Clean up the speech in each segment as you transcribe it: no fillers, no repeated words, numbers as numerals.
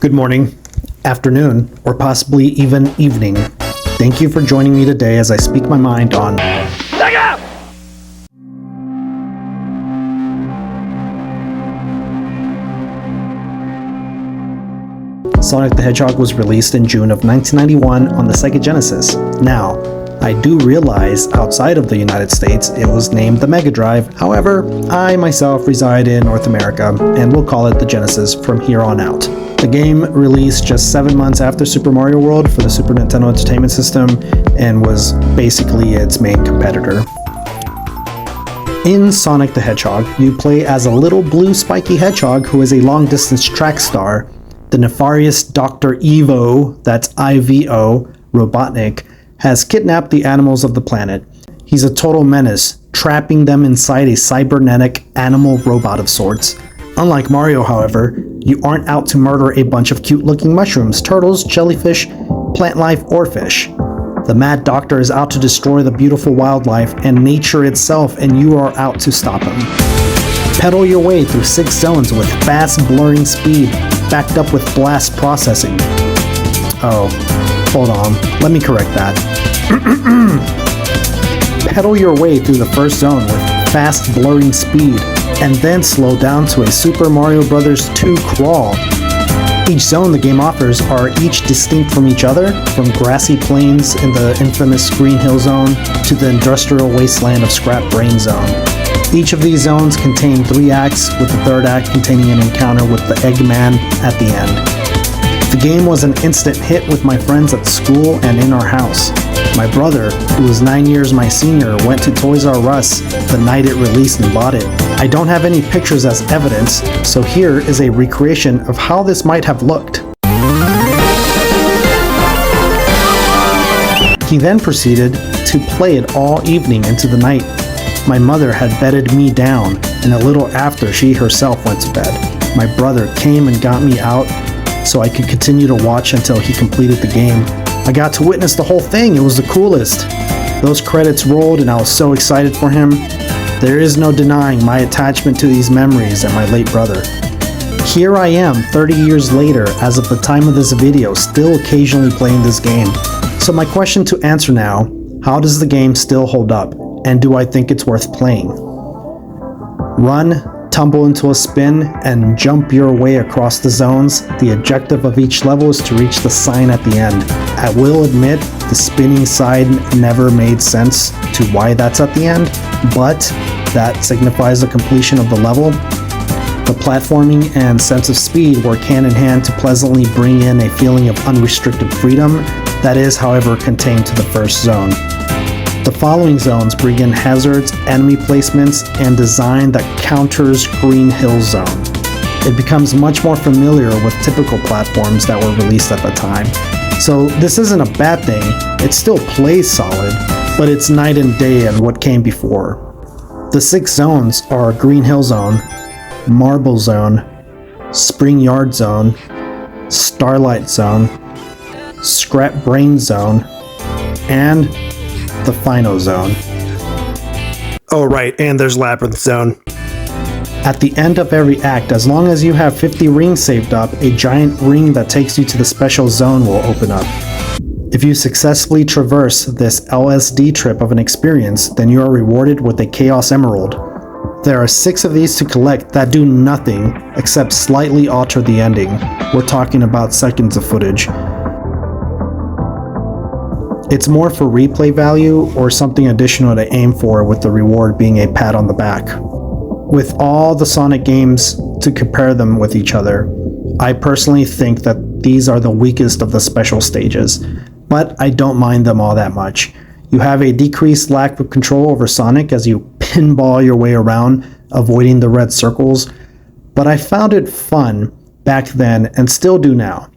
Good morning, afternoon, or possibly even evening. Thank you for joining me today as I speak my mind on Sonic the Hedgehog was released in June of 1991 on the Sega Genesis. Now, I do realize outside of the United States it was named the Mega Drive. However, I myself reside in North America and will call it the Genesis from here on out. The game released just 7 months after Super Mario World for the Super Nintendo Entertainment System and was basically its main competitor. In Sonic the Hedgehog, you play as a little blue spiky hedgehog who is a long-distance track star. The nefarious Dr. Evo, that's IVO, Robotnik, has kidnapped the animals of the planet. He's a total menace, trapping them inside a cybernetic animal robot of sorts. Unlike Mario, however, you aren't out to murder a bunch of cute-looking mushrooms, turtles, jellyfish, plant life, or fish. The Mad Doctor is out to destroy the beautiful wildlife and nature itself, and you are out to stop him. Pedal your way through 6 zones with fast blurring speed, backed up with blast processing. Oh, hold on, let me correct that. Pedal your way through the first zone with fast blurring speed, and then slow down to a Super Mario Bros. 2 crawl. Each zone the game offers are each distinct from each other, from grassy plains in the infamous Green Hill Zone to the industrial wasteland of Scrap Brain Zone. Each of these zones contain 3 acts, with the 3rd act containing an encounter with the Eggman at the end. The game was an instant hit with my friends at school and in our house. My brother, who was 9 years my senior, went to Toys R Us the night it released and bought it. I don't have any pictures as evidence, so here is a recreation of how this might have looked. He then proceeded to play it all evening into the night. My mother had bedded me down, and a little after she herself went to bed, my brother came and got me out so I could continue to watch until he completed the game. I got to witness the whole thing. It was the coolest. Those credits rolled and I was so excited for him. There is no denying my attachment to these memories and my late brother. Here I am 30 years later, as of the time of this video, still occasionally playing this game. So my question to answer now, how does the game still hold up? And do I think it's worth playing? Run, tumble into a spin, and jump your way across the zones. The objective of each level is to reach the sign at the end. I will admit, the spinning side never made sense to why that's at the end, but that signifies the completion of the level. The platforming and sense of speed work hand in hand to pleasantly bring in a feeling of unrestricted freedom that is, however, contained to the first zone. The following zones bring in hazards, enemy placements, and design that counters Green Hill Zone. It becomes much more familiar with typical platforms that were released at the time. So this isn't a bad thing, it still plays solid, but it's night and day and what came before. The 6 zones are Green Hill Zone, Marble Zone, Spring Yard Zone, Starlight Zone, Scrap Brain Zone, and the final zone. Oh right, and there's Labyrinth Zone. At the end of every act, as long as you have 50 rings saved up, a giant ring that takes you to the special zone will open up. If you successfully traverse this LSD trip of an experience, then you are rewarded with a Chaos Emerald. There are 6 of these to collect that do nothing except slightly alter the ending. We're talking about seconds of footage. It's more for replay value or something additional to aim for, with the reward being a pat on the back. With all the Sonic games to compare them with each other, I personally think that these are the weakest of the special stages, but I don't mind them all that much. You have a decreased lack of control over Sonic as you pinball your way around, avoiding the red circles, but I found it fun back then and still do now.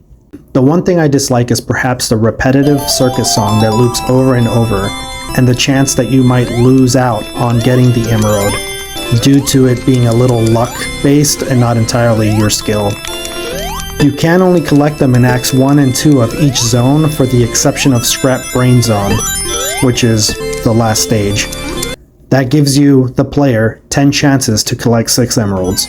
The one thing I dislike is perhaps the repetitive circus song that loops over and over, and the chance that you might lose out on getting the emerald, due to it being a little luck-based and not entirely your skill. You can only collect them in Acts 1 and 2 of each zone, for the exception of Scrap Brain Zone, which is the last stage. That gives you, the player, 10 chances to collect 6 emeralds.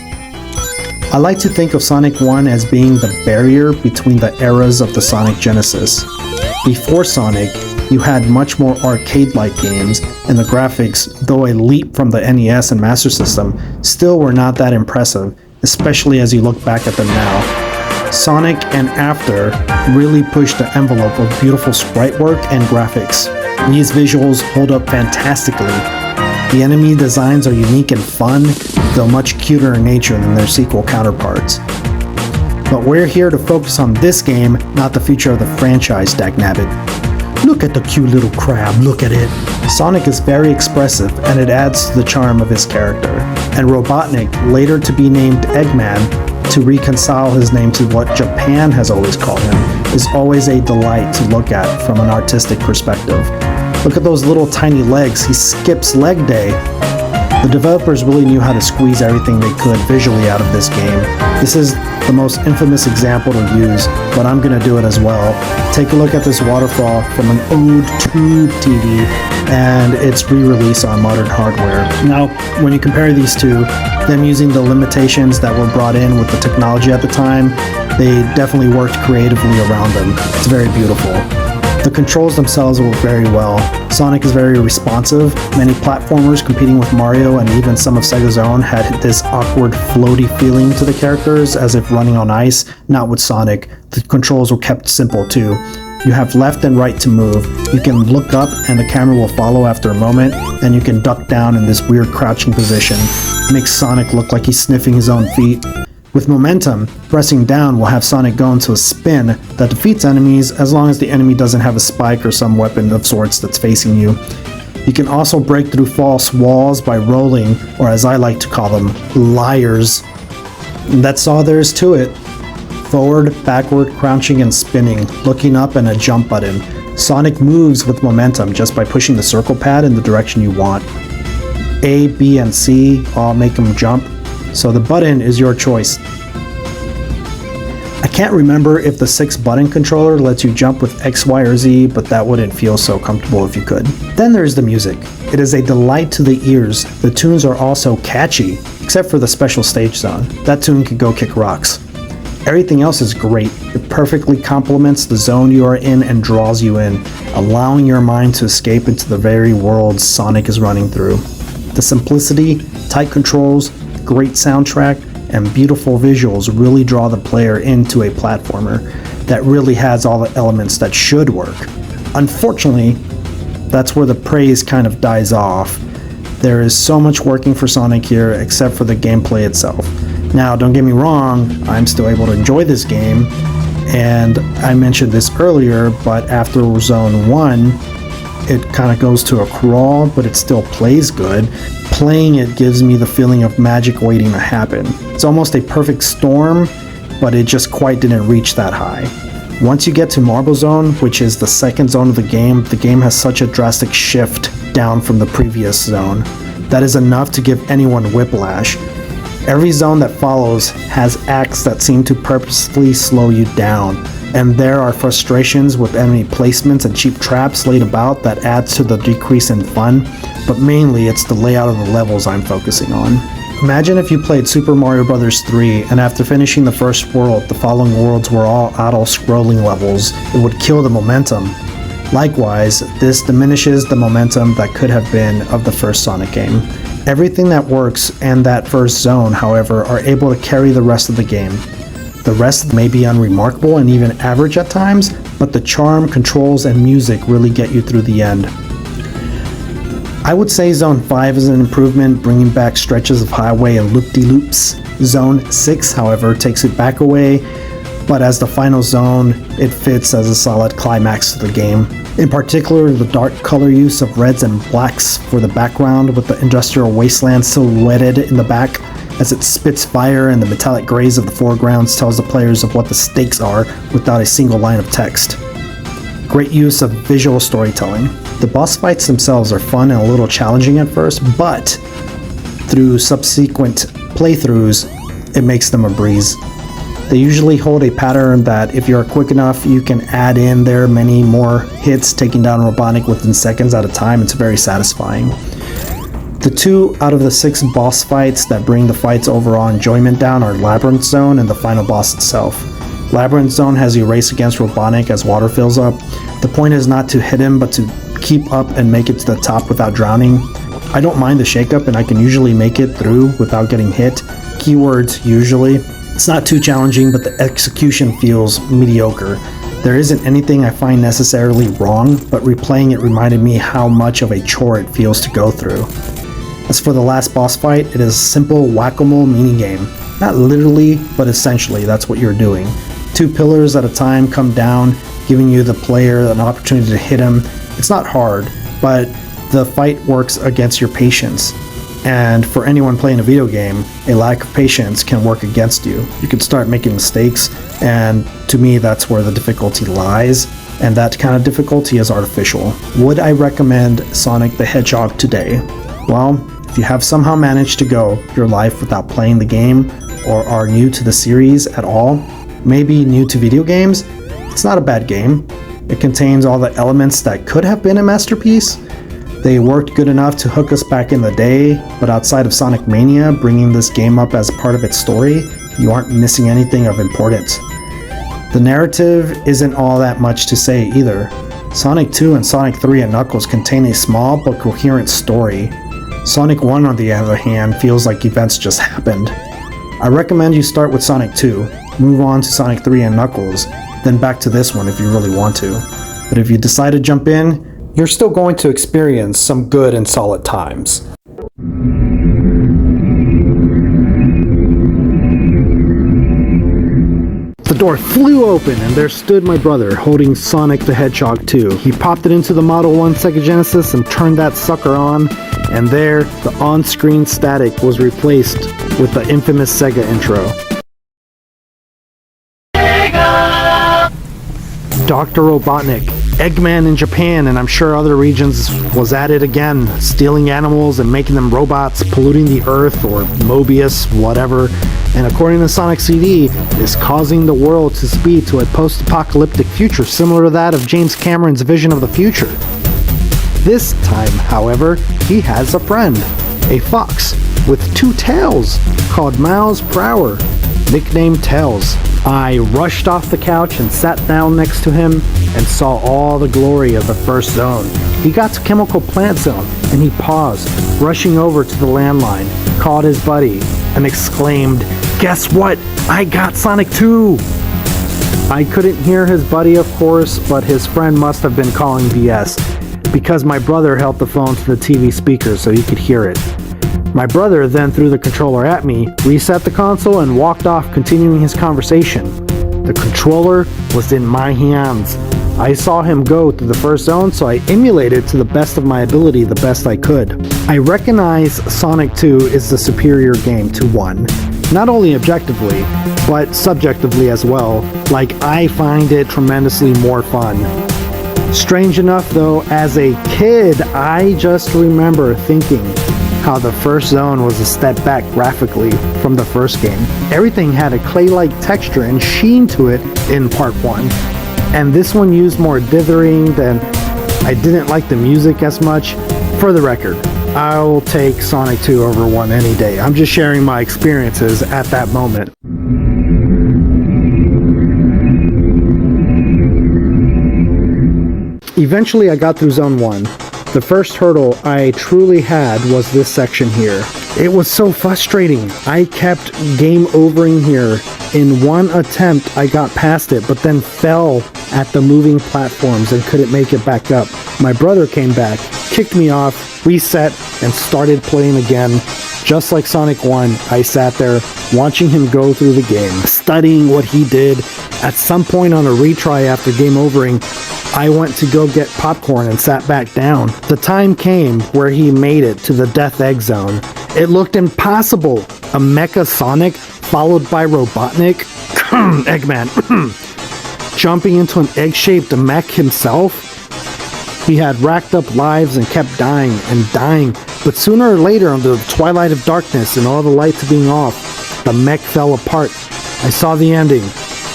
I like to think of Sonic 1 as being the barrier between the eras of the Sonic Genesis. Before Sonic, you had much more arcade-like games, and the graphics, though a leap from the NES and Master System, still were not that impressive, especially as you look back at them now. Sonic and After really pushed the envelope of beautiful sprite work and graphics. These visuals hold up fantastically. The enemy designs are unique and fun, though much cuter in nature than their sequel counterparts. But we're here to focus on this game, not the future of the franchise, dagnabbit. Look at the cute little crab, look at it. Sonic is very expressive, and it adds to the charm of his character. And Robotnik, later to be named Eggman, to reconcile his name to what Japan has always called him, is always a delight to look at from an artistic perspective. Look at those little tiny legs, he skips leg day. The developers really knew how to squeeze everything they could visually out of this game. This is the most infamous example to use, but I'm gonna do it as well. Take a look at this waterfall from an old tube TV and its re-release on modern hardware. Now, when you compare these two, them using the limitations that were brought in with the technology at the time, they definitely worked creatively around them. It's very beautiful. The controls themselves work very well. Sonic is very responsive. Many platformers competing with Mario and even some of Sega's own had this awkward floaty feeling to the characters as if running on ice. Not with Sonic. The controls were kept simple too. You have left and right to move. You can look up and the camera will follow after a moment, and you can duck down in this weird crouching position. It makes Sonic look like he's sniffing his own feet. With momentum, pressing down will have Sonic go into a spin that defeats enemies as long as the enemy doesn't have a spike or some weapon of sorts that's facing you. You can also break through false walls by rolling, or as I like to call them, liars. And that's all there is to it. Forward, backward, crouching, and spinning, looking up, and a jump button. Sonic moves with momentum just by pushing the circle pad in the direction you want. A, B, and C all make him jump. So the button is your choice. I can't remember if the 6-button controller lets you jump with X, Y, or Z, but that wouldn't feel so comfortable if you could. Then there's the music. It is a delight to the ears. The tunes are also catchy, except for the special stage zone. That tune can go kick rocks. Everything else is great. It perfectly complements the zone you are in and draws you in, allowing your mind to escape into the very world Sonic is running through. The simplicity, tight controls, great soundtrack, and beautiful visuals really draw the player into a platformer that really has all the elements that should work. Unfortunately, that's where the praise kind of dies off. There is so much working for Sonic here except for the gameplay itself. Now, don't get me wrong, I'm still able to enjoy this game, and I mentioned this earlier, but after Zone 1, it kind of goes to a crawl, but it still plays good. Playing it gives me the feeling of magic waiting to happen. It's almost a perfect storm, but it just quite didn't reach that high. Once you get to Marble Zone, which is the second zone of the game has such a drastic shift down from the previous zone. That is enough to give anyone whiplash. Every zone that follows has acts that seem to purposefully slow you down, and there are frustrations with enemy placements and cheap traps laid about that adds to the decrease in fun, but mainly it's the layout of the levels I'm focusing on. Imagine if you played Super Mario Bros. 3 and after finishing the first world, the following worlds were all auto-scrolling levels. It would kill the momentum. Likewise, this diminishes the momentum that could have been of the first Sonic game. Everything that works and that first zone, however, are able to carry the rest of the game. The rest may be unremarkable and even average at times, but the charm, controls, and music really get you through the end. I would say Zone 5 is an improvement, bringing back stretches of highway and loop-de-loops. Zone 6, however, takes it back away, but as the final zone, it fits as a solid climax to the game. In particular, the dark color use of reds and blacks for the background with the industrial wasteland silhouetted in the back as it spits fire, and the metallic grays of the foregrounds tells the players of what the stakes are without a single line of text. Great use of visual storytelling. The boss fights themselves are fun and a little challenging at first, but through subsequent playthroughs, it makes them a breeze. They usually hold a pattern that if you're quick enough, you can add in there many more hits, taking down Robotnik within seconds at a time. It's very satisfying. The 2 out of the 6 boss fights that bring the fight's overall enjoyment down are Labyrinth Zone and the final boss itself. Labyrinth Zone has you race against Robotnik as water fills up. The point is not to hit him, but to keep up and make it to the top without drowning. I don't mind the shakeup and I can usually make it through without getting hit. Keywords, usually. It's not too challenging, but the execution feels mediocre. There isn't anything I find necessarily wrong, but replaying it reminded me how much of a chore it feels to go through. As for the last boss fight, it is a simple whack-a-mole minigame. Not literally, but essentially that's what you're doing. 2 pillars at a time come down, giving you the player an opportunity to hit him. It's not hard, but the fight works against your patience. And for anyone playing a video game, a lack of patience can work against you. You can start making mistakes, and to me that's where the difficulty lies, and that kind of difficulty is artificial. Would I recommend Sonic the Hedgehog today? Well, if you have somehow managed to go your life without playing the game, or are new to the series at all, maybe new to video games, it's not a bad game. It contains all the elements that could have been a masterpiece. They worked good enough to hook us back in the day, but outside of Sonic Mania bringing this game up as part of its story, you aren't missing anything of importance. The narrative isn't all that much to say either. Sonic 2 and Sonic 3 and Knuckles contain a small but coherent story. Sonic 1, on the other hand, feels like events just happened. I recommend you start with Sonic 2, move on to Sonic 3 and Knuckles, then back to this one if you really want to. But if you decide to jump in, you're still going to experience some good and solid times. The door flew open and there stood my brother holding Sonic the Hedgehog 2. He popped it into the Model 1 Sega Genesis and turned that sucker on, and there the on-screen static was replaced with the infamous Sega intro. Dr. Robotnik, Eggman in Japan, and I'm sure other regions, was at it again, stealing animals and making them robots, polluting the earth, or Mobius, whatever, and according to Sonic CD, is causing the world to speed to a post-apocalyptic future similar to that of James Cameron's vision of the future. This time, however, he has a friend, a fox with 2 tails, called Miles per Hour, nicknamed Tails. I rushed off the couch and sat down next to him and saw all the glory of the first zone. He got to Chemical Plant Zone and he paused, rushing over to the landline, called his buddy, and exclaimed, "Guess what? I got Sonic 2!" I couldn't hear his buddy, of course, but his friend must have been calling BS, because my brother held the phone to the TV speaker so he could hear it. My brother then threw the controller at me, reset the console, and walked off, continuing his conversation. The controller was in my hands. I saw him go through the first zone, so I emulated to the best of my ability the best I could. I recognize Sonic 2 is the superior game to 1. Not only objectively, but subjectively as well. Like, I find it tremendously more fun. Strange enough though, as a kid, I just remember thinking how the first zone was a step back graphically from the first game. Everything had a clay-like texture and sheen to it in part 1. And this one used more dithering, than I didn't like the music as much. For the record, I will take Sonic 2 over 1 any day. I'm just sharing my experiences at that moment. Eventually I got through Zone 1. The first hurdle I truly had was this section here. It was so frustrating. I kept game overing here. In one attempt I got past it, but then fell at the moving platforms and couldn't make it back up. My brother came back, kicked me off, reset, and started playing again. Just like Sonic 1, I sat there watching him go through the game, studying what he did. At some point on a retry after game overing, I went to go get popcorn and sat back down. The time came where he made it to the Death Egg Zone. It looked impossible. A Mecha Sonic followed by Robotnik, Eggman, jumping into an egg-shaped mech himself. He had racked up lives and kept dying and dying, but sooner or later, under the twilight of darkness and all the lights being off, the mech fell apart. I saw the ending.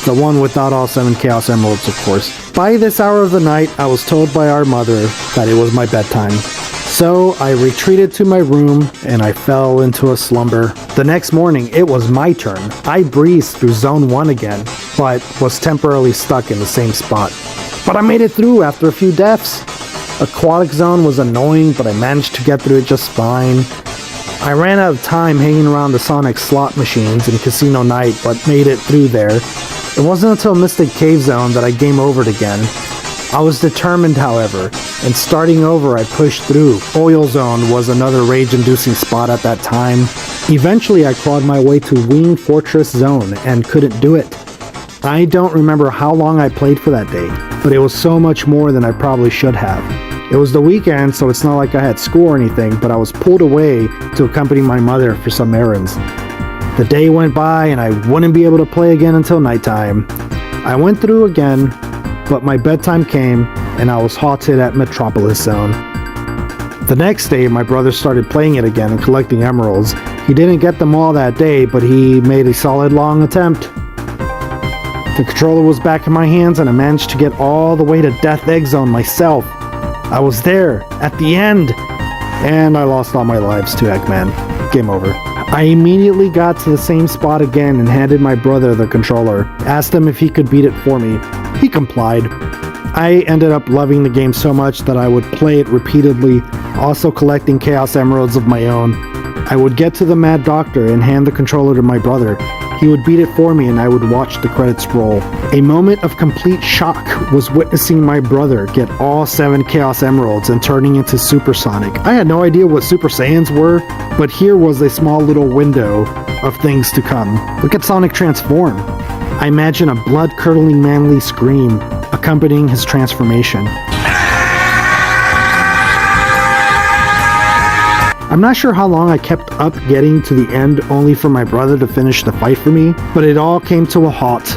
The one without all 7 Chaos Emeralds, of course. By this hour of the night, I was told by our mother that it was my bedtime. So I retreated to my room and I fell into a slumber. The next morning, it was my turn. I breezed through Zone 1 again, but was temporarily stuck in the same spot. But I made it through after a few deaths. Aquatic Zone was annoying, but I managed to get through it just fine. I ran out of time hanging around the Sonic slot machines in Casino Night, but made it through there. It wasn't until Mystic Cave Zone that I game overed again. I was determined, however, and starting over I pushed through. Oil Zone was another rage-inducing spot at that time. Eventually I clawed my way to Wing Fortress Zone and couldn't do it. I don't remember how long I played for that day, but it was so much more than I probably should have. It was the weekend, so it's not like I had school or anything, but I was pulled away to accompany my mother for some errands. The day went by and I wouldn't be able to play again until nighttime. I went through again, but my bedtime came and I was halted at Metropolis Zone. The next day, my brother started playing it again and collecting emeralds. He didn't get them all that day, but he made a solid long attempt. The controller was back in my hands and I managed to get all the way to Death Egg Zone myself. I was there, at the end, and I lost all my lives to Eggman. Game over. I immediately got to the same spot again and handed my brother the controller. Asked him if he could beat it for me. He complied. I ended up loving the game so much that I would play it repeatedly, also collecting Chaos Emeralds of my own. I would get to the Mad Doctor and hand the controller to my brother. He would beat it for me and I would watch the credits roll. A moment of complete shock was witnessing my brother get all 7 Chaos Emeralds and turning into Supersonic. I had no idea what Super Saiyans were, but here was a small little window of things to come. Look at Sonic transform. I imagine a blood-curdling manly scream accompanying his transformation. I'm not sure how long I kept up getting to the end only for my brother to finish the fight for me, but it all came to a halt.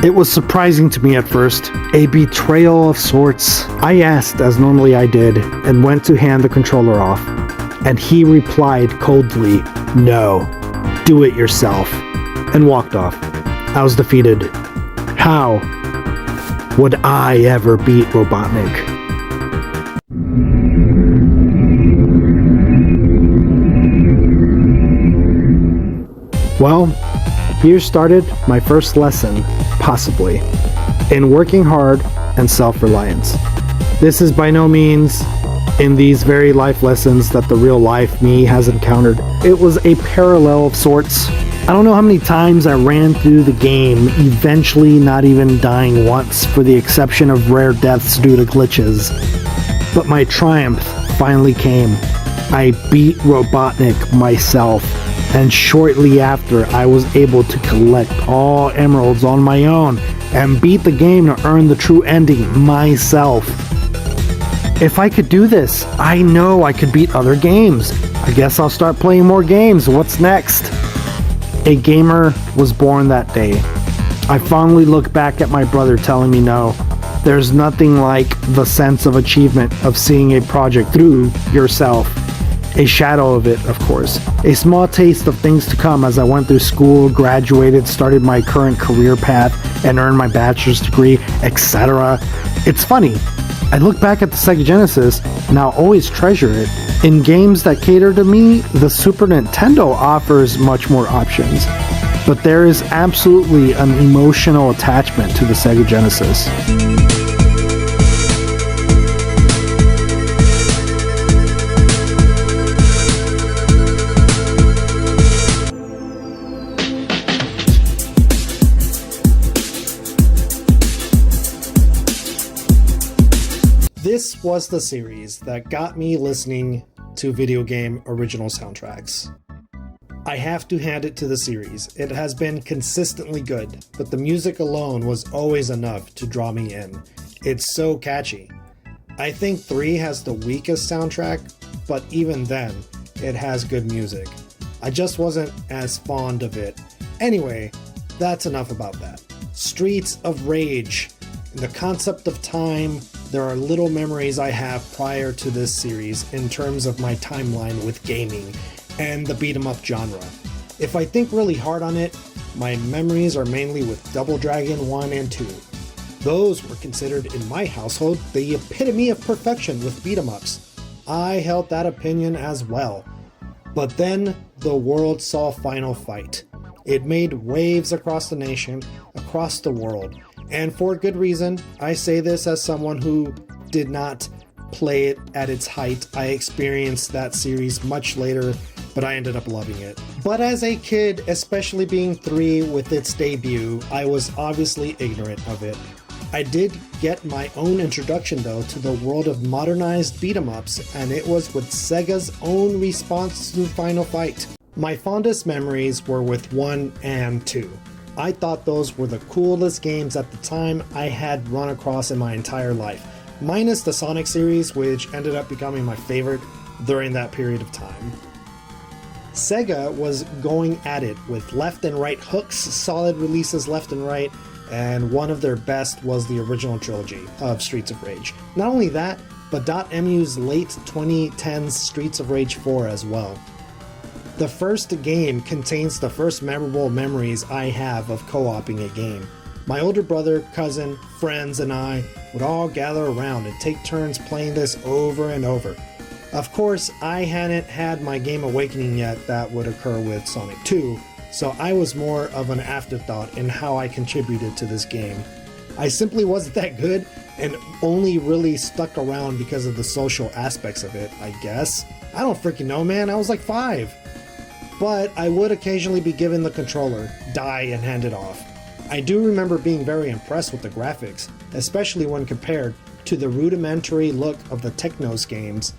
It was surprising to me at first, a betrayal of sorts. I asked, as normally I did, and went to hand the controller off. And he replied coldly, "No, do it yourself," and walked off. I was defeated. How would I ever beat Robotnik? Well, here started my first lesson, possibly, in working hard and self-reliance. This is by no means in these very life lessons that the real life me has encountered. It was a parallel of sorts. I don't know how many times I ran through the game, eventually not even dying once, for the exception of rare deaths due to glitches. But my triumph finally came. I beat Robotnik myself. And shortly after, I was able to collect all emeralds on my own and beat the game to earn the true ending myself. If I could do this, I know I could beat other games. I guess I'll start playing more games. What's next? A gamer was born that day. I fondly look back at my brother telling me no. There's nothing like the sense of achievement of seeing a project through yourself. A shadow of it, of course. A small taste of things to come as I went through school, graduated, started my current career path, and earned my bachelor's degree, etc. It's funny. I look back at the Sega Genesis, and I'll always treasure it. In games that cater to me, the Super Nintendo offers much more options. But there is absolutely an emotional attachment to the Sega Genesis. This was the series that got me listening to video game original soundtracks. I have to hand it to the series. It has been consistently good, but the music alone was always enough to draw me in. It's so catchy. I think 3 has the weakest soundtrack, but even then, it has good music. I just wasn't as fond of it. Anyway, that's enough about that. Streets of Rage. In the concept of time, there are little memories I have prior to this series in terms of my timeline with gaming and the beat-em-up genre. If I think really hard on it, my memories are mainly with Double Dragon 1 and 2. Those were considered in my household the epitome of perfection with beat-em-ups. I held that opinion as well. But then the world saw Final Fight. It made waves across the nation, across the world. And for good reason. I say this as someone who did not play it at its height. I experienced that series much later, but I ended up loving it. But as a kid, especially being 3 with its debut, I was obviously ignorant of it. I did get my own introduction though to the world of modernized beat-em-ups, and it was with Sega's own response to Final Fight. My fondest memories were with 1 and 2. I thought those were the coolest games at the time I had run across in my entire life, minus the Sonic series, which ended up becoming my favorite during that period of time. Sega was going at it with left and right hooks, solid releases left and right, and one of their best was the original trilogy of Streets of Rage. Not only that, but .mu's late 2010s Streets of Rage 4 as well. The first game contains the first memorable memories I have of co-oping a game. My older brother, cousin, friends, and I would all gather around and take turns playing this over and over. Of course, I hadn't had my game awakening yet that would occur with Sonic 2, so I was more of an afterthought in how I contributed to this game. I simply wasn't that good and only really stuck around because of the social aspects of it, I guess. I don't freaking know, man, I was like 5. But I would occasionally be given the controller, die, and hand it off. I do remember being very impressed with the graphics, especially when compared to the rudimentary look of the Technos games.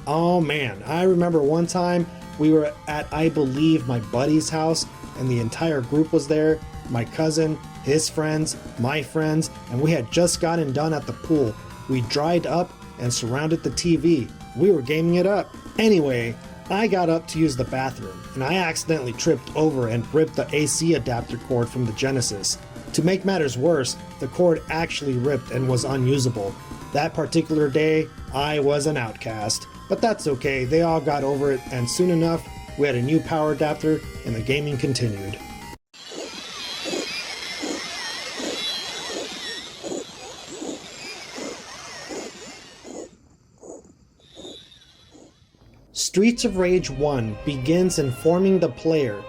Oh man, I remember one time we were at, I believe, my buddy's house, and the entire group was there, my cousin, his friends, my friends, and we had just gotten done at the pool. We dried up and surrounded the TV. We were gaming it up. Anyway, I got up to use the bathroom, and I accidentally tripped over and ripped the AC adapter cord from the Genesis. To make matters worse, the cord actually ripped and was unusable. That particular day, I was an outcast. But that's okay, they all got over it, and soon enough, we had a new power adapter, and the gaming continued. Streets of Rage 1 begins informing the player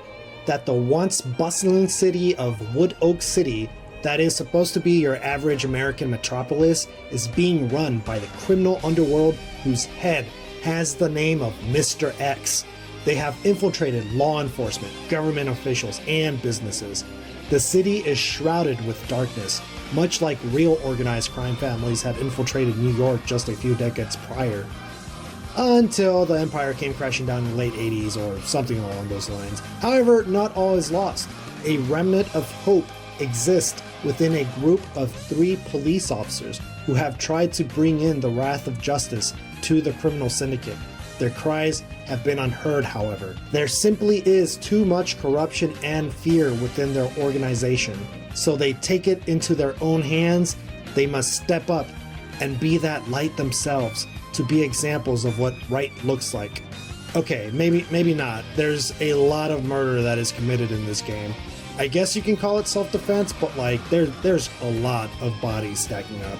that the once bustling city of Wood Oak City, that is supposed to be your average American metropolis, is being run by the criminal underworld whose head has the name of Mr. X. They have infiltrated law enforcement, government officials, and businesses. The city is shrouded with darkness, much like real organized crime families had infiltrated New York just a few decades prior. Until the empire came crashing down in the late 80s or something along those lines. However, not all is lost. A remnant of hope exists within a group of 3 police officers who have tried to bring in the wrath of justice to the criminal syndicate. Their cries have been unheard, however. There simply is too much corruption and fear within their organization, so they take it into their own hands. They must step up and be that light themselves to be examples of what right looks like. Okay, maybe not. There's a lot of murder that is committed in this game. I guess you can call it self-defense, but like there's a lot of bodies stacking up.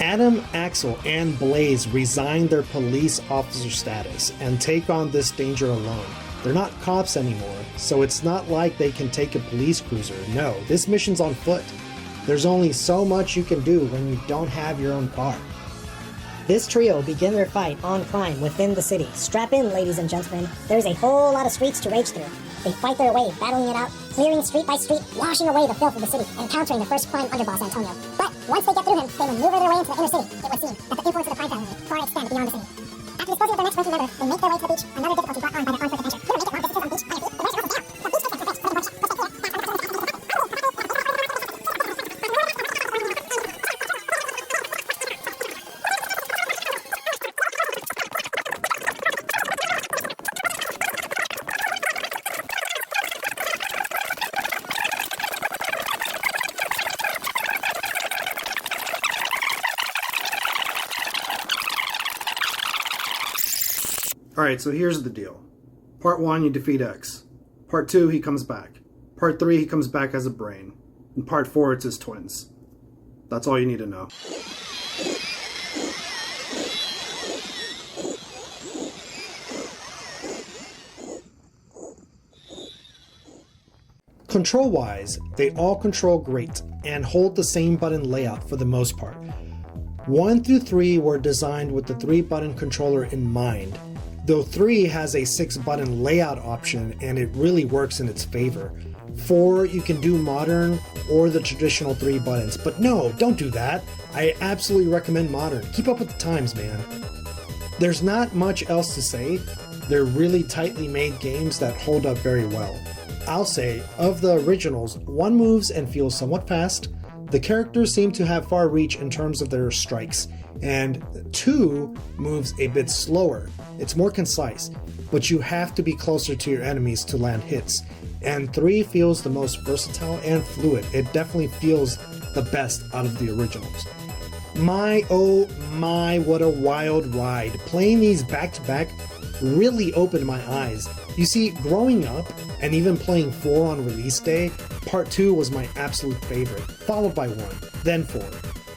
Adam, Axel, and Blaze resign their police officer status and take on this danger alone. They're not cops anymore, so it's not like they can take a police cruiser. No, this mission's on foot. There's only so much you can do when you don't have your own car. This trio begin their fight on crime within the city. Strap in, ladies and gentlemen. There's a whole lot of streets to rage through. They fight their way, battling it out, clearing street by street, washing away the filth of the city, and countering the first crime underboss, Antonio. But once they get through him, they maneuver their way into the inner city. It would seem that the influence of the crime family far extend beyond the city. After disposing of their next ranking member, they make their way to the beach. Another difficulty brought on by their on-foot adventure. You don't make it long distances on the beach. The weather's also down. The beach takes us to the Alright, so here's the deal. Part 1, you defeat X. Part 2, he comes back. Part 3, he comes back as a brain. In Part 4, it's his twins. That's all you need to know. Control-wise, they all control great and hold the same button layout for the most part. 1 through 3 were designed with the 3-button controller in mind, though 3 has a 6-button layout option and it really works in its favor. 4, you can do modern or the traditional 3 buttons, but no, don't do that. I absolutely recommend modern. Keep up with the times, man. There's not much else to say. They're really tightly made games that hold up very well. I'll say, of the originals, 1 moves and feels somewhat fast. The characters seem to have far reach in terms of their strikes, and 2 moves a bit slower. It's more concise, but you have to be closer to your enemies to land hits. And 3 feels the most versatile and fluid. It definitely feels the best out of the originals. My oh my, what a wild ride. Playing these back to back really opened my eyes. You see, growing up and even playing 4 on release day, Part 2 was my absolute favorite, followed by 1, then 4,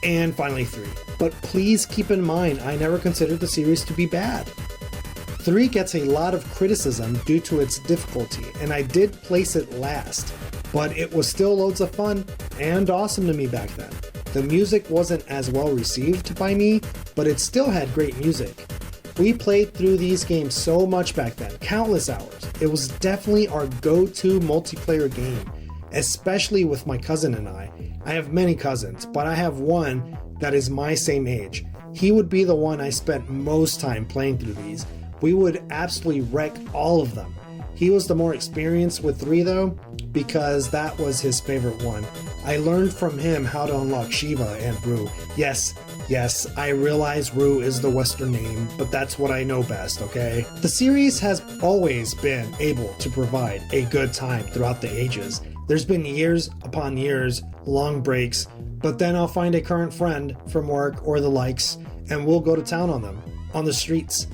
and finally 3. But please keep in mind, I never considered the series to be bad. 3 gets a lot of criticism due to its difficulty, and I did place it last, but it was still loads of fun and awesome to me back then. The music wasn't as well received by me, but it still had great music. We played through these games so much back then, countless hours. It was definitely our go-to multiplayer game, especially with my cousin and I. I have many cousins, but I have one that is my same age. He would be the one I spent most time playing through these. We would absolutely wreck all of them. He was the more experienced with 3 though, because that was his favorite one. I learned from him how to unlock Shiva and Rue. Yes, I realize Rue is the Western name, but that's what I know best, okay? The series has always been able to provide a good time throughout the ages. There's been years upon years, long breaks, but then I'll find a current friend from work or the likes, and we'll go to town on them, on the streets.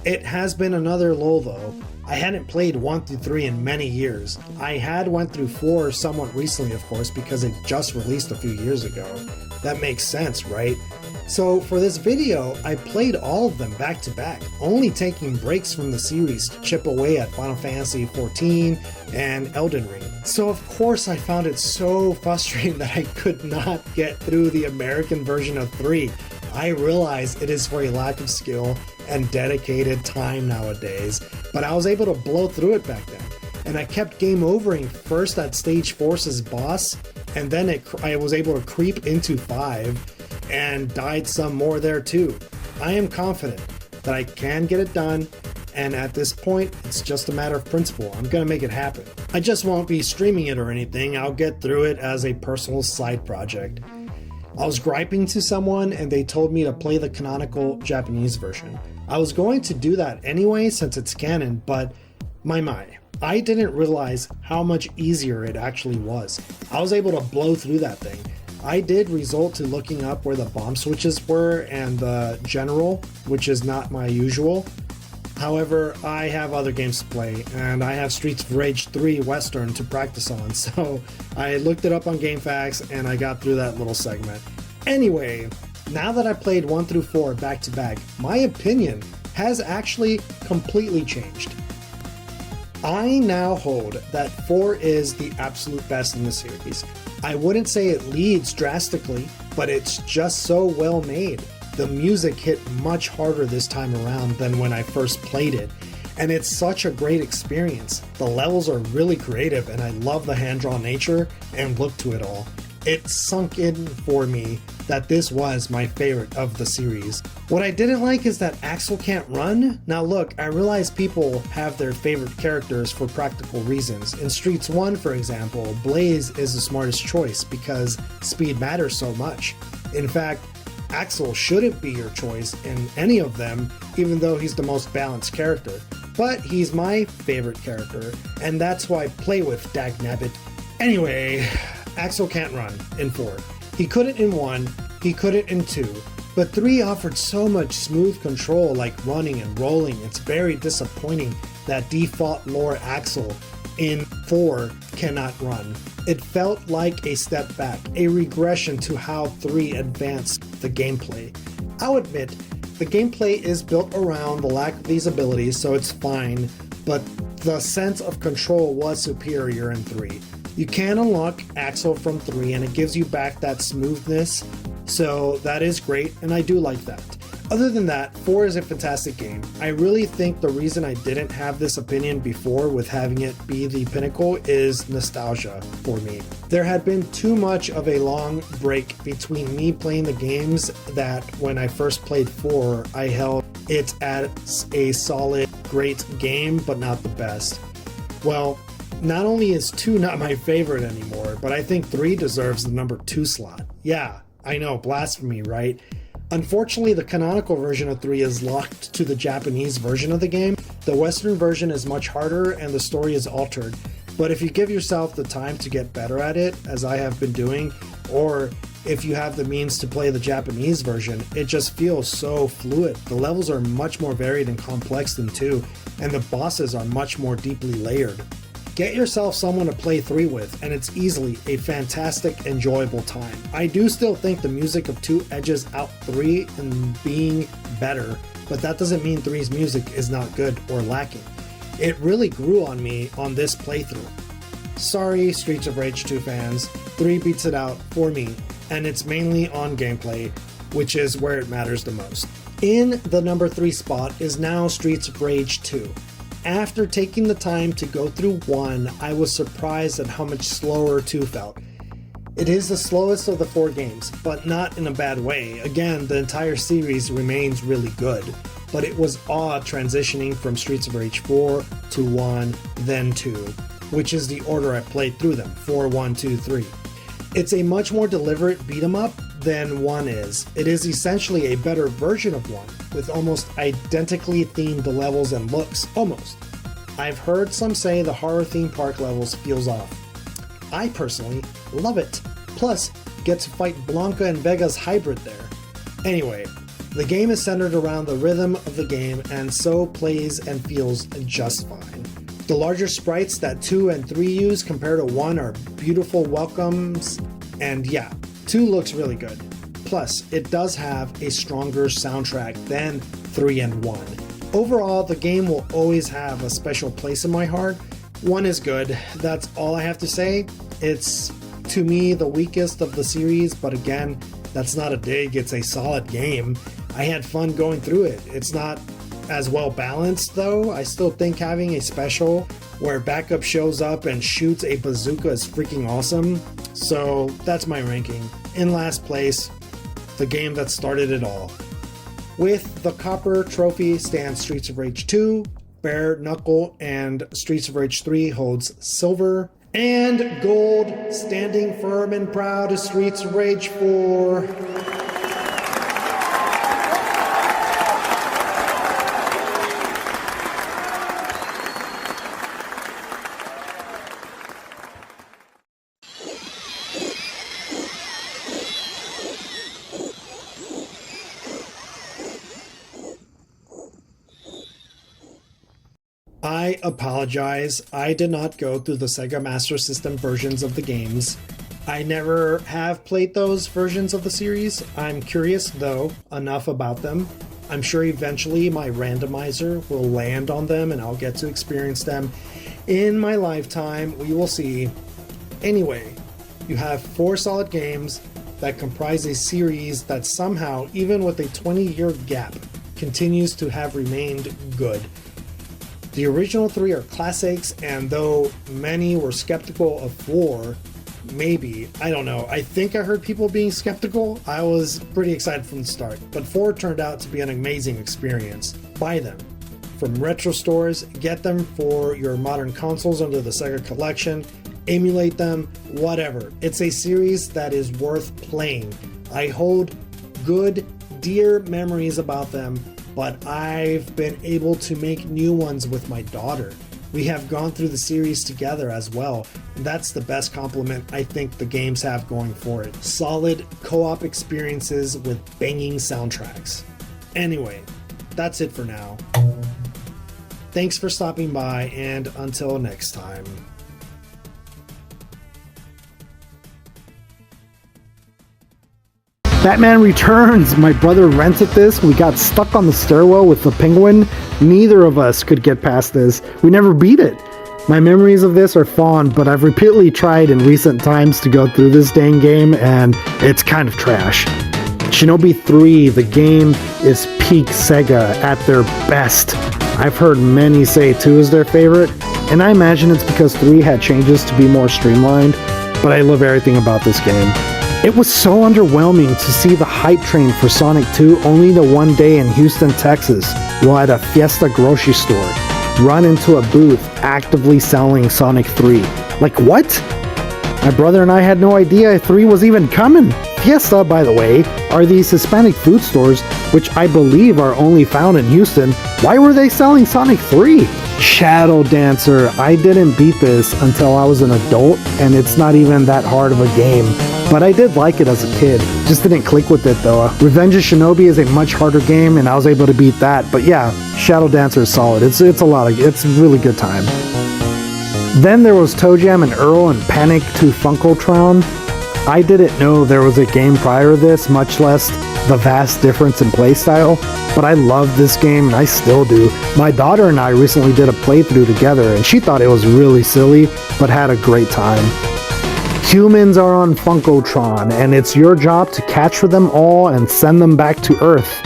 It has been another lull though. I hadn't played 1 through 3 in many years. I had went through 4 somewhat recently, of course, because it just released a few years ago. That makes sense, right? So for this video, I played all of them back to back, only taking breaks from the series to chip away at Final Fantasy XIV and Elden Ring. So of course I found it so frustrating that I could not get through the American version of 3. I realize it is for a lack of skill and dedicated time nowadays, but I was able to blow through it back then. And I kept game overing first at Stage 4's boss, and then I was able to creep into 5 and died some more there too. I am confident that I can get it done, and at this point, it's just a matter of principle. I'm gonna make it happen. I just won't be streaming it or anything. I'll get through it as a personal side project. I was griping to someone and they told me to play the canonical Japanese version. I was going to do that anyway since it's canon, but my, I didn't realize how much easier it actually was. I was able to blow through that thing. I did resort to looking up where the bomb switches were and the general, which is not my usual. However, I have other games to play, and I have Streets of Rage 3 Western to practice on, so I looked it up on GameFAQs and I got through that little segment. Anyway, now that I played 1 through 4 back to back, my opinion has actually completely changed. I now hold that 4 is the absolute best in the series. I wouldn't say it leads drastically, but it's just so well made. The music hit much harder this time around than when I first played it, and it's such a great experience. The levels are really creative, and I love the hand-drawn nature and look to it all. It sunk in for me that this was my favorite of the series. What I didn't like is that Axel can't run. Now look, I realize people have their favorite characters for practical reasons. In Streets 1, for example, Blaze is the smartest choice because speed matters so much. In fact, Axel shouldn't be your choice in any of them, even though he's the most balanced character. But he's my favorite character, and that's who I play with, dagnabbit. Anyway, Axel can't run in 4. He couldn't in 1, he couldn't in 2, But 3 offered so much smooth control like running and rolling. It's very disappointing that default lower axle in 4 cannot run. It felt like a step back, a regression to how 3 advanced the gameplay. I'll admit, the gameplay is built around the lack of these abilities, so it's fine, but the sense of control was superior in 3. You can unlock Axle from 3 and it gives you back that smoothness, so that is great and I do like that. Other than that, 4 is a fantastic game. I really think the reason I didn't have this opinion before with having it be the pinnacle is nostalgia for me. There had been too much of a long break between me playing the games that when I first played 4, I held it as a solid, great game, but not the best. Well, not only is 2 not my favorite anymore, but I think 3 deserves the number 2 slot. Yeah, I know, blasphemy, right? Unfortunately, the canonical version of 3 is locked to the Japanese version of the game. The Western version is much harder and the story is altered, but if you give yourself the time to get better at it, as I have been doing, or if you have the means to play the Japanese version, it just feels so fluid. The levels are much more varied and complex than 2, and the bosses are much more deeply layered. Get yourself someone to play 3 with, and it's easily a fantastic, enjoyable time. I do still think the music of 2 edges out 3 in being better, but that doesn't mean 3's music is not good or lacking. It really grew on me on this playthrough. Sorry, Streets of Rage 2 fans, 3 beats it out for me, and it's mainly on gameplay, which is where it matters the most. In the number 3 spot is now Streets of Rage 2. After taking the time to go through 1, I was surprised at how much slower 2 felt. It is the slowest of the 4 games, but not in a bad way. Again, the entire series remains really good, but it was odd transitioning from Streets of Rage 4 to 1, then 2, which is the order I played through them, 4, 1, 2, 3. It's a much more deliberate beat 'em up than 1 is. It is essentially a better version of 1, with almost identically themed levels and looks, almost. I've heard some say the horror theme park levels feels off. I personally love it. Plus, get to fight Blanca and Vega's hybrid there. Anyway, the game is centered around the rhythm of the game and so plays and feels just fine. The larger sprites that 2 and 3 use compared to 1 are beautiful welcomes, and yeah, 2 looks really good. Plus, it does have a stronger soundtrack than 3 and 1. Overall, the game will always have a special place in my heart. 1 is good, that's all I have to say. It's, to me, the weakest of the series, but again, that's not a dig, it's a solid game. I had fun going through it. It's not as well balanced though. I still think having a special where backup shows up and shoots a bazooka is freaking awesome. So that's my ranking. In last place, the game that started it all. With the copper trophy stands Streets of Rage 2, Bare Knuckle and Streets of Rage 3 holds silver, and gold standing firm and proud is Streets of Rage 4. I apologize, I did not go through the Sega Master System versions of the games. I never have played those versions of the series. I'm curious though, enough about them. I'm sure eventually my randomizer will land on them and I'll get to experience them in my lifetime. We will see. Anyway, you have 4 solid games that comprise a series that somehow, even with a 20-year gap, continues to have remained good. The original 3 are classics, and though many were skeptical of 4, maybe, I don't know, I think I heard people being skeptical. I was pretty excited from the start, but 4 turned out to be an amazing experience. Buy them from retro stores, get them for your modern consoles under the Sega Collection, emulate them, whatever. It's a series that is worth playing. I hold good, dear memories about them, but I've been able to make new ones with my daughter. We have gone through the series together as well, and that's the best compliment I think the games have going for it. Solid co-op experiences with banging soundtracks. Anyway, that's it for now. Thanks for stopping by, and until next time. Batman Returns! My brother rented this. We got stuck on the stairwell with the penguin. Neither of us could get past this. We never beat it. My memories of this are fond, but I've repeatedly tried in recent times to go through this dang game, and it's kind of trash. Shinobi 3, the game is peak Sega at their best. I've heard many say 2 is their favorite, and I imagine it's because 3 had changes to be more streamlined, but I love everything about this game. It was so underwhelming to see the hype train for Sonic 2 only the one day in Houston, Texas, while at a Fiesta grocery store, run into a booth actively selling Sonic 3. Like, what? My brother and I had no idea 3 was even coming. Fiesta, by the way, are these Hispanic food stores, which I believe are only found in Houston. Why were they selling Sonic 3? Shadow Dancer. I didn't beat this until I was an adult, and it's not even that hard of a game. But I did like it as a kid. Just didn't click with it though. Revenge of Shinobi is a much harder game, and I was able to beat that. But yeah, Shadow Dancer is solid. It's a really good time. Then there was Toe Jam and Earl and Panic 2 Funkotron. I didn't know there was a game prior to this, much less the vast difference in playstyle, but I love this game and I still do. My daughter and I recently did a playthrough together and she thought it was really silly, but had a great time. Humans are on Funkotron, and it's your job to capture them all and send them back to Earth.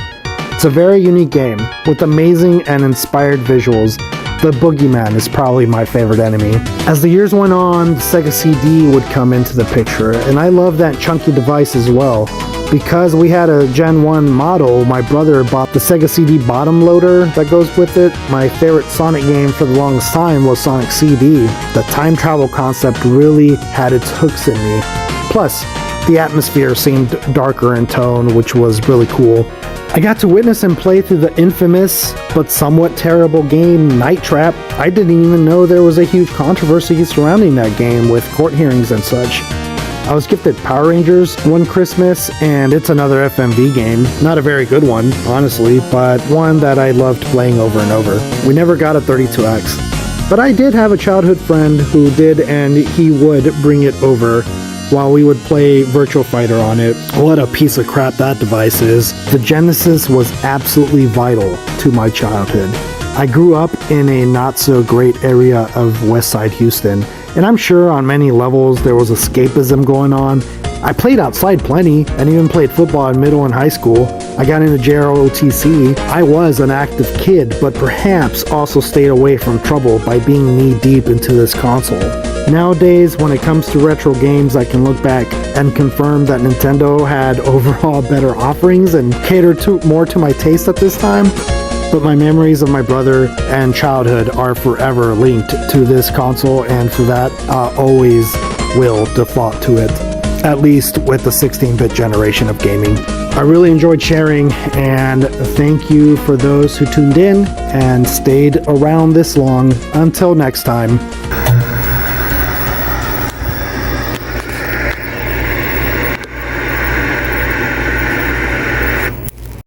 It's a very unique game, with amazing and inspired visuals. The Boogeyman is probably my favorite enemy. As the years went on, the Sega CD would come into the picture, and I love that chunky device as well. Because we had a Gen 1 model, my brother bought the Sega CD bottom loader that goes with it. My favorite Sonic game for the longest time was Sonic CD. The time travel concept really had its hooks in me. Plus, the atmosphere seemed darker in tone, which was really cool. I got to witness and play through the infamous but somewhat terrible game Night Trap. I didn't even know there was a huge controversy surrounding that game with court hearings and such. I was gifted Power Rangers one Christmas, and it's another FMV game. Not a very good one, honestly, but one that I loved playing over and over. We never got a 32X. But I did have a childhood friend who did, and he would bring it over while we would play Virtual Fighter on it. What a piece of crap that device is. The Genesis was absolutely vital to my childhood. I grew up in a not so great area of Westside Houston, and I'm sure on many levels there was escapism going on. I played outside plenty and even played football in middle and high school. I got into JROTC. I was an active kid, but perhaps also stayed away from trouble by being knee deep into this console. Nowadays, when it comes to retro games, I can look back and confirm that Nintendo had overall better offerings and catered more to my taste at this time. But my memories of my brother and childhood are forever linked to this console, and for that, always will default to it, at least with the 16-bit generation of gaming. I really enjoyed sharing, and thank you for those who tuned in and stayed around this long. Until next time.